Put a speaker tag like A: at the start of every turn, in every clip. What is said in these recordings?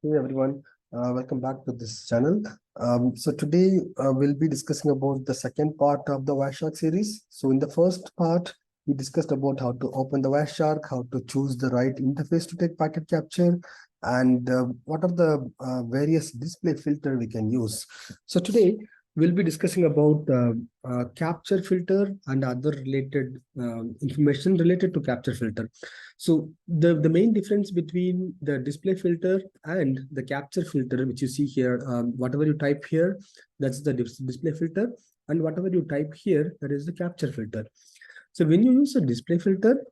A: Hey everyone, welcome back to this channel. So today we'll be discussing about the second part of the Wireshark series. So in the first part, we discussed about how to open the Wireshark, how to choose the right interface to take packet capture, and what are the various display filter we can use. So today we'll be discussing about capture filter and other related information related to capture filter. So the main difference between the display filter and the capture filter, which you see here, whatever you type here, that's the display filter, and whatever you type here, that is the capture filter. So when you use a display filter,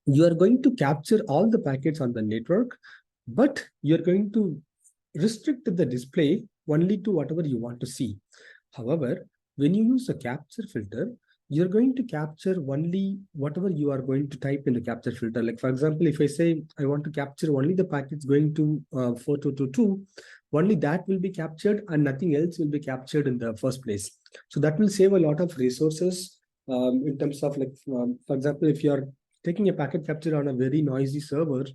A: you are going to capture all the packets on the network, but you're going to restrict the display only to whatever you want to see. However, when you use a capture filter, you're going to capture only whatever you are going to type in the capture filter. Like for example, if I say I want to capture only the packets going to 4222, only that will be captured and nothing else will be captured in the first place. So that will save a lot of resources in terms of like, for example, if you are taking a packet capture on a very noisy server,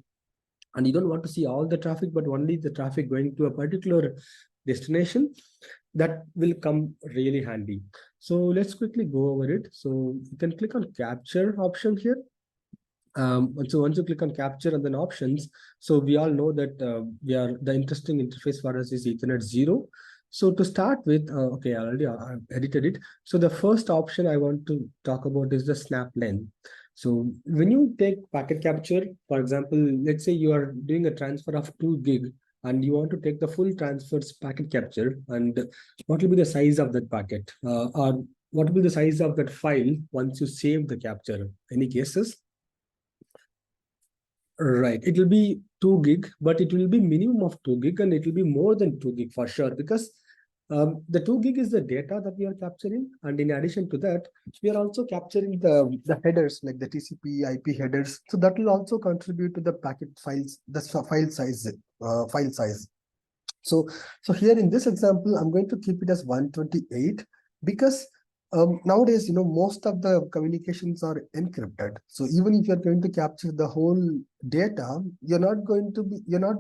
A: and you don't want to see all the traffic, but only the traffic going to a particular destination, that will come really handy. So let's quickly go over it. So you can click on capture option here. And so once you click on capture and then options, so we all know that the interesting interface for us is Ethernet 0. So to start with, okay, I already I've edited it. So the first option I want to talk about is the snaplen. So when you take packet capture, for example, let's say you are doing a transfer of 2 gig and you want to take the full transfers packet capture, and what will be the size of that packet, or what will be the size of that file once you save the capture? Any guesses? Right. It will be 2 gig, but it will be minimum of 2 gig, and it will be more than 2 gig for sure, because the 2 gig is the data that we are capturing. And in addition to that, we are also capturing the headers, like the TCP IP headers. So that will also contribute to the packet files, the file size. So, so here in this example, I'm going to keep it as 128 because nowadays, most of the communications are encrypted. So even if you're going to capture the whole data, you're not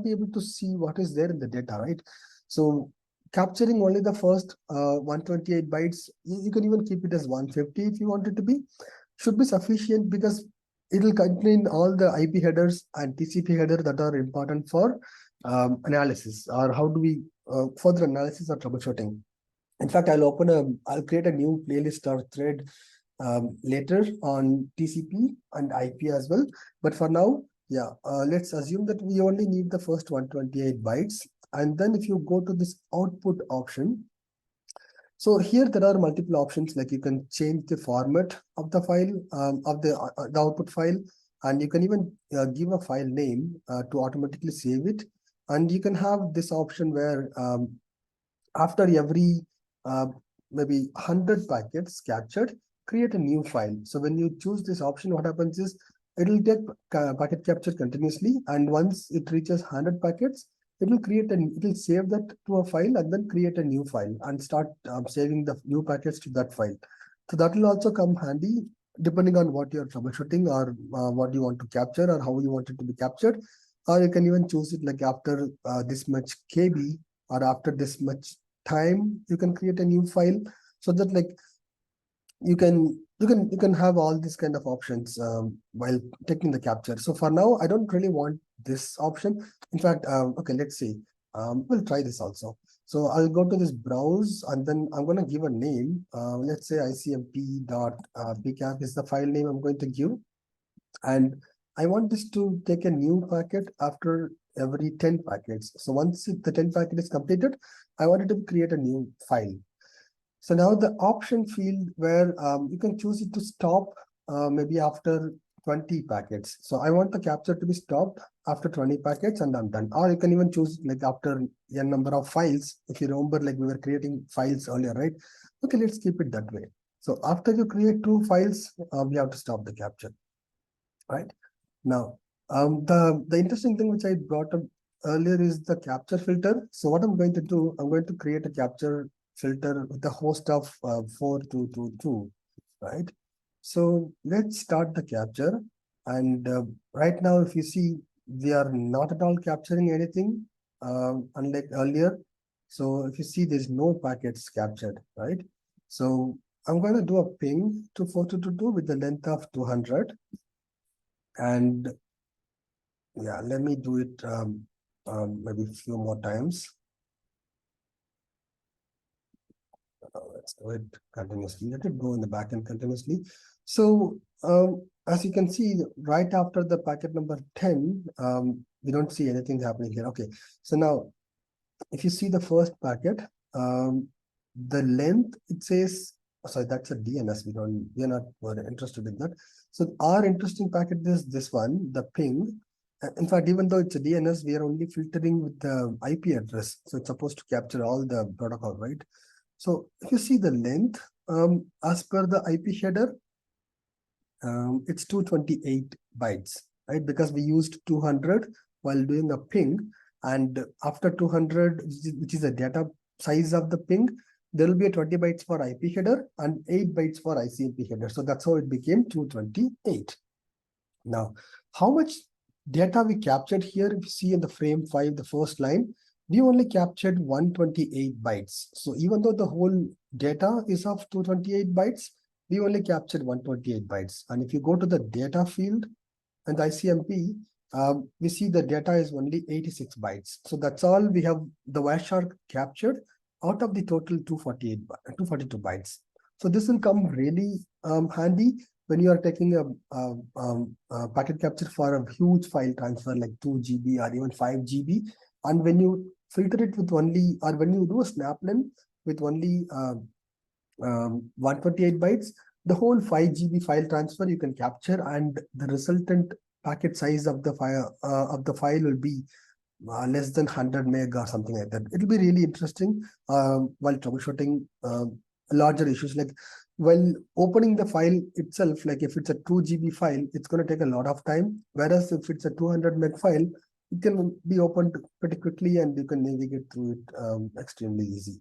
A: be able to see what is there in the data, right? So capturing only the first 128 bytes, you can even keep it as 150 if you want it to be, should be sufficient, because it will contain all the IP headers and TCP header that are important for analysis, or how do we further analysis or troubleshooting. In fact, I'll create a new playlist or thread later on TCP and IP as well. But for now, yeah, let's assume that we only need the first 128 bytes. And then if you go to this output option, so here there are multiple options, like you can change the format of the file, of the output file, and you can even give a file name to automatically save it. And you can have this option where after every uh, maybe 100 packets captured, create a new file. So when you choose this option, what happens is it will take packet capture continuously, and once it reaches 100 packets, it will save that to a file and then create a new file and start saving the new packets to that file. So that will also come handy depending on what you're troubleshooting, or what you want to capture, or how you want it to be captured. Or you can even choose it like after this much KB, or after this much time, you can create a new file, so that like you can have all these kind of options while taking the capture. So for now, I don't really want this option. In fact, okay, let's see. We'll try this also. So I'll go to this browse, and then I'm going to give a name. Let's say icmp.pcap is the file name I'm going to give. And I want this to take a new packet after every 10 packets. So once the 10 packet is completed, I wanted to create a new file. So now the option field where you can choose it to stop maybe after 20 packets. So I want the capture to be stopped after 20 packets and I'm done. Or you can even choose like after a number of files. If you remember, like we were creating files earlier, right? Okay, let's keep it that way. So after you create 2 files, we have to stop the capture, right? Now, the interesting thing which I brought up earlier is the capture filter. So what I'm going to do, I'm going to create a capture filter with a host of 4222, right? So let's start the capture. And right now, if you see, we are not at all capturing anything. unlike earlier. So if you see, there's no packets captured, right? So I'm going to do a ping to 4222 with the length of 200. And yeah, let me do it maybe a few more times. Let's do it continuously. Let it go in the backend continuously. So as you can see, right after the packet number 10, we don't see anything happening here. Okay, so now if you see the first packet, the length, it says, sorry, that's a DNS. We're not very interested in that. So our interesting packet is this one, the ping. In fact, even though it's a DNS, we are only filtering with the IP address. So it's supposed to capture all the protocol, right? So if you see the length, as per the IP header, it's 228 bytes, right? Because we used 200 while doing a ping, and after 200, which is the data size of the ping, there will be a 20 bytes for IP header and 8 bytes for ICMP header. So that's how it became 228. Now, how much data we captured here? If you see in the frame 5, the first line, we only captured 128 bytes. So even though the whole data is of 228 bytes, we only captured 128 bytes. And if you go to the data field and ICMP, we see the data is only 86 bytes. So that's all we have the Wireshark captured out of the total 242 bytes. So this will come really handy when you are taking a packet capture for a huge file transfer like 2 GB or even 5 GB. And when you filter it with only, or when you do a snaplen with only 128 bytes, the whole 5 GB file transfer you can capture, and the resultant packet size of the file will be less than 100 meg or something like that. It will be really interesting while troubleshooting larger issues. Like while opening the file itself, like if it's a 2 GB file, it's going to take a lot of time. Whereas if it's a 200 meg file, it can be opened pretty quickly and you can navigate through it extremely easy.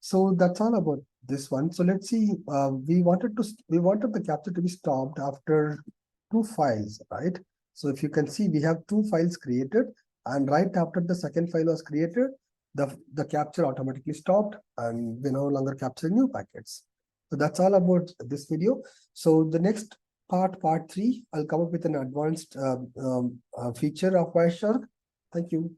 A: So that's all about this one. So let's see. We wanted the capture to be stopped after 2 files, right? So if you can see, we have 2 files created, and right after the second file was created, the capture automatically stopped, and we no longer capture new packets. So that's all about this video. So the next part 3, I'll come up with an advanced feature of Wireshark. Thank you.